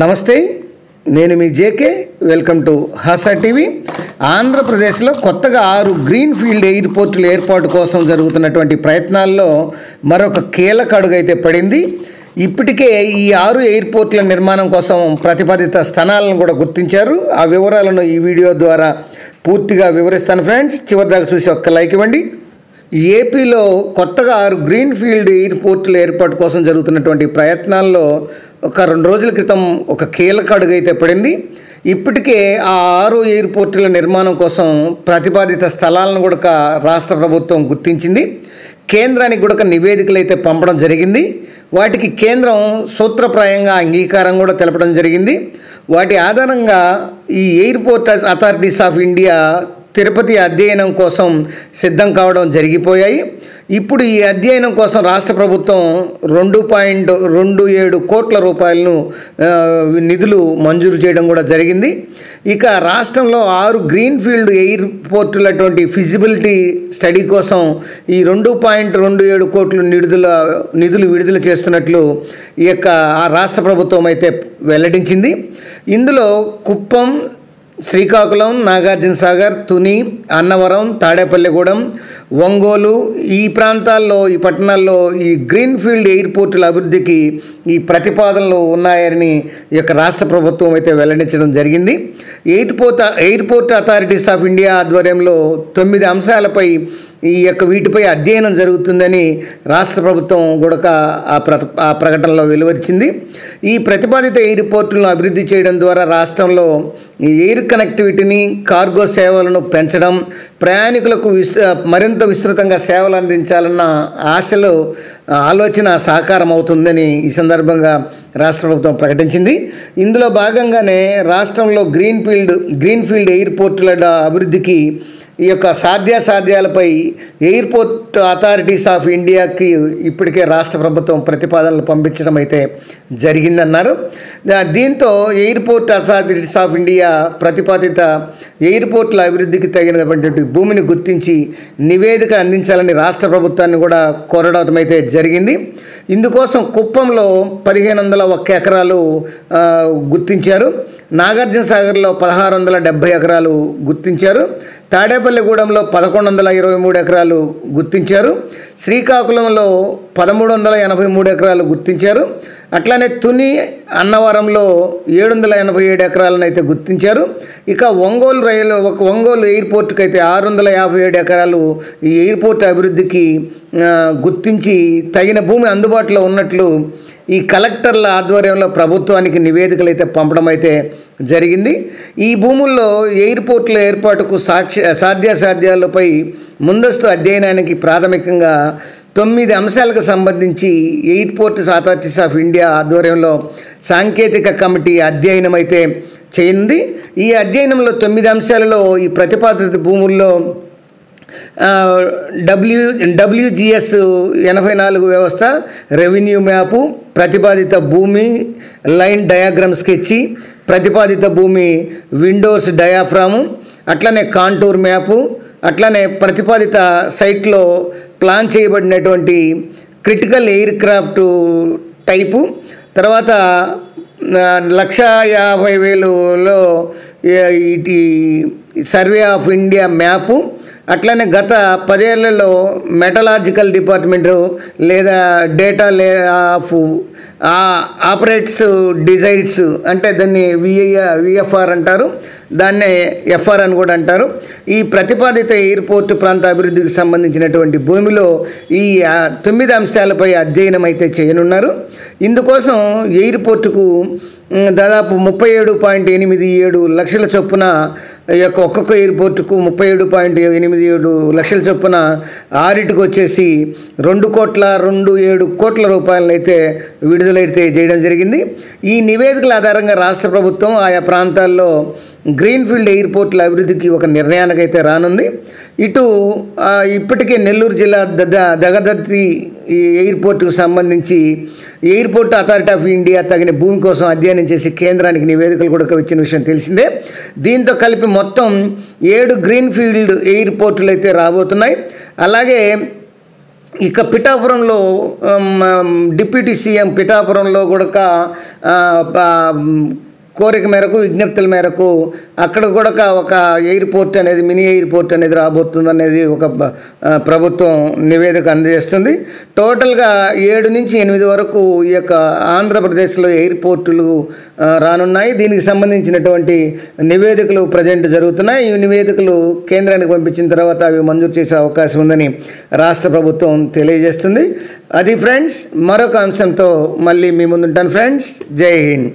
నమస్తే, నేను మీ JK. Welcome to Hasa TV. ఆంధ్రప్రదేశ్లో కొత్తగా 6 గ్రీన్ ఫీల్డ్ ఎయిర్పోర్టుల ఏర్పాటు కోసం జరుగుతున్నటువంటి ప్రయత్నాల్లో మరొక కీలక అడుగు అయితే పడింది. ఇప్పటికే ఈ 6 ఎయిర్పోర్టుల నిర్మాణం కోసం ప్రతిపాదిత స్థానాలను కూడా గుర్తించారు. ఆ వివరాలను ఈ వీడియో ద్వారా పూర్తిగా వివరిస్తాను ఫ్రెండ్స్. చివరిదాకా చూసి ఒక్క లైక్ ఇవ్వండి. ఏపీలో కొత్తగా 6 గ్రీన్ ఫీల్డ్ ఎయిర్పోర్టుల ఏర్పాటు కోసం జరుగుతున్నటువంటి ప్రయత్నాల్లో ఒక 2 రోజుల క్రితం ఒక కీలక అడుగు అయితే పడింది. ఇప్పటికే ఆ 6 ఎయిర్పోర్టుల నిర్మాణం కోసం ప్రతిపాదిత స్థలాలను కూడా రాష్ట్ర ప్రభుత్వం గుర్తించింది. కేంద్రానికి కూడా నివేదికలు అయితే పంపడం జరిగింది. వాటికి కేంద్రం సూత్రప్రాయంగా అంగీకారం కూడా తెలపడం జరిగింది. వాటి ఆధారంగా ఈ airport authorities of India Tirupati అధ్యయనం కోసం సిద్ధం కావడం జరిగిపోయాయి. ఇప్పుడు ఈ అధ్యయనం కోసం రాష్ట్ర ప్రభుత్వం 2.27 కోట్ల రూపాయలను నిధులు మంజూరు చేయడం కూడా జరిగింది. ఇక రాష్ట్రంలో 6 గ్రీన్ ఫీల్డ్ ఎయిర్పోర్టులటువంటి ఫిజిబిలిటీ స్టడీ కోసం ఈ 2.27 కోట్ల నిధులు విడుదల చేస్తున్నట్లు ఈ యొక్క రాష్ట్ర ప్రభుత్వం అయితే వెల్లడించింది. ఇందులో కుప్పం, శ్రీకాకుళం, నాగార్జున సాగర్, తుని, అన్నవరం, తాడేపల్లిగూడెం, ఒంగోలు ఈ ప్రాంతాల్లో, ఈ పట్టణాల్లో ఈ గ్రీన్ ఫీల్డ్ ఎయిర్పోర్టుల అభివృద్ధికి ఈ ప్రతిపాదనలు ఉన్నాయని ఈ యొక్క రాష్ట్ర ప్రభుత్వం అయితే వెల్లడించడం జరిగింది. ఎయిర్పోర్ట్ అథారిటీస్ ఆఫ్ ఇండియా ఆధ్వర్యంలో 9 అంశాలపై ఈ యొక్క వీటిపై అధ్యయనం జరుగుతుందని రాష్ట్ర ప్రభుత్వం కూడా ఆ ప్రకటనలో వెలువరించింది. ఈ ప్రతిపాదిత ఎయిర్పోర్టులను అభివృద్ధి చేయడం ద్వారా రాష్ట్రంలో ఎయిర్ కనెక్టివిటీని, కార్గో సేవలను పెంచడం, ప్రయాణికులకు మరింత విస్తృతంగా సేవలు అందించాలన్న ఆలోచన సాకారం అవుతుందని ఈ సందర్భంగా రాష్ట్ర ప్రభుత్వం ప్రకటించింది. ఇందులో భాగంగానే రాష్ట్రంలో గ్రీన్ ఫీల్డ్ ఎయిర్పోర్టుల అభివృద్ధికి ఈ యొక్క సాధ్యాసాధ్యాలపై ఎయిర్పోర్ట్ అథారిటీస్ ఆఫ్ ఇండియాకి ఇప్పటికే రాష్ట్ర ప్రభుత్వం ప్రతిపాదనలు పంపించడం అయితే జరిగిందన్నారు. దీంతో ఎయిర్పోర్ట్ అథారిటీస్ ఆఫ్ ఇండియా ప్రతిపాదిత ఎయిర్పోర్టుల అభివృద్ధికి తగినటువంటి భూమిని గుర్తించి నివేదిక అందించాలని రాష్ట్ర ప్రభుత్వాన్ని కూడా కోరడం అయితే జరిగింది. ఇందుకోసం కుప్పంలో 1501 ఎకరాలు గుర్తించారు. నాగార్జున సాగర్లో 1670 ఎకరాలు గుర్తించారు. తాడేపల్లిగూడెంలో 1123 ఎకరాలు గుర్తించారు. శ్రీకాకుళంలో 1383 ఎకరాలు గుర్తించారు. అట్లానే తుని, అన్నవరంలో 787 ఎకరాలను అయితే గుర్తించారు. ఇక ఒంగోలు ఎయిర్పోర్టుకి అయితే 657 ఎకరాలు ఈ ఎయిర్పోర్ట్ అభివృద్ధికి గుర్తించి తగిన భూమి అందుబాటులో ఉన్నట్లు ఈ కలెక్టర్ల ఆధ్వర్యంలో ప్రభుత్వానికి నివేదికలు అయితే పంపడం అయితే జరిగింది. ఈ భూముల్లో ఎయిర్పోర్టుల ఏర్పాటుకు సాధ్యాసాధ్యాలపై ముందస్తు అధ్యయనానికి ప్రాథమికంగా 9 అంశాలకు సంబంధించి ఎయిర్పోర్ట్ అథారిటీస్ ఆఫ్ ఇండియా ఆధ్వర్యంలో సాంకేతిక కమిటీ అధ్యయనం అయితే చేయింది. ఈ అధ్యయనంలో 9 అంశాలలో ఈ ప్రతిపాదిత భూముల్లో WGS 84 వ్యవస్థ, రెవెన్యూ మ్యాపు, ప్రతిపాదిత భూమి లైన్ డయాగ్రామ్ స్కెచ్, ప్రతిపాదిత భూమి విండోస్ డయాఫ్రాము, అట్లనే కాంటూర్ మ్యాపు, అట్లనే ప్రతిపాదిత సైట్లో ప్లాన్ చేయబడినటువంటి క్రిటికల్ ఎయిర్ క్రాఫ్ట్ టైపు, తర్వాత 1,50,000లో ఈ సర్వే ఆఫ్ ఇండియా మ్యాపు, అట్లనే గత 10 ఏళ్లలో మెటలాజికల్ డిపార్ట్మెంటు లేదా డేటా ఆఫ్ ఆపరేట్స్ డిజైర్స్ అంటే దాన్ని VFR అంటారు, దాన్నే FR అని కూడా అంటారు. ఈ ప్రతిపాదిత ఎయిర్పోర్టు ప్రాంత అభివృద్ధికి సంబంధించినటువంటి భూమిలో ఈ 9 అంశాలపై అధ్యయనం అయితే చేయనున్నారు. ఇందుకోసం ఎయిర్పోర్టుకు దాదాపు 37.87 లక్షల చొప్పున ఈ యొక్క ఒక్కొక్క ఎయిర్పోర్టుకు 37.87 లక్షల చొప్పున ఆడిట్కి వచ్చేసి 2.27 కోట్ల రూపాయలను అయితే విడుదలైతే చేయడం జరిగింది. ఈ నివేదికల ఆధారంగా రాష్ట్ర ప్రభుత్వం ఆయా ప్రాంతాల్లో గ్రీన్ ఫీల్డ్ ఎయిర్పోర్టుల అభివృద్ధికి ఒక నిర్ణయానికి అయితే రానుంది. ఇటు ఇప్పటికే నెల్లూరు జిల్లా దగదత్తి ఎయిర్పోర్టుకు సంబంధించి ఎయిర్పోర్ట్ అథారిటీ ఆఫ్ ఇండియా తగిన భూమి కోసం అధ్యయనం చేసి కేంద్రానికి నివేదికలు కూడా ఇచ్చిన విషయం తెలిసిందే. దీంతో కలిపి మొత్తం 7 గ్రీన్ ఫీల్డ్ ఎయిర్పోర్టులు అయితే రాబోతున్నాయి. అలాగే ఇక పిఠాపురంలో డిప్యూటీ సీఎం పిఠాపురంలో కూడా కోరిక మేరకు విజ్ఞప్తుల మేరకు అక్కడ కూడా ఒక ఎయిర్పోర్ట్ అనేది మినీ ఎయిర్పోర్ట్ అనేది రాబోతుంది అనేది ఒక ప్రభుత్వం నివేదిక అందజేస్తుంది. టోటల్గా 7 నుంచి 8 వరకు ఈ యొక్క ఆంధ్రప్రదేశ్లో ఎయిర్పోర్టులు రానున్నాయి. దీనికి సంబంధించినటువంటి నివేదికలు ప్రజెంట్ జరుగుతున్నాయి. ఈ నివేదికలు కేంద్రానికి పంపించిన తర్వాత అవి మంజూరు చేసే అవకాశం ఉందని రాష్ట్ర ప్రభుత్వం తెలియజేస్తుంది. అది ఫ్రెండ్స్, మరొక అంశంతో మళ్ళీ మీ ముందుంటాను ఫ్రెండ్స్. జై హింద్.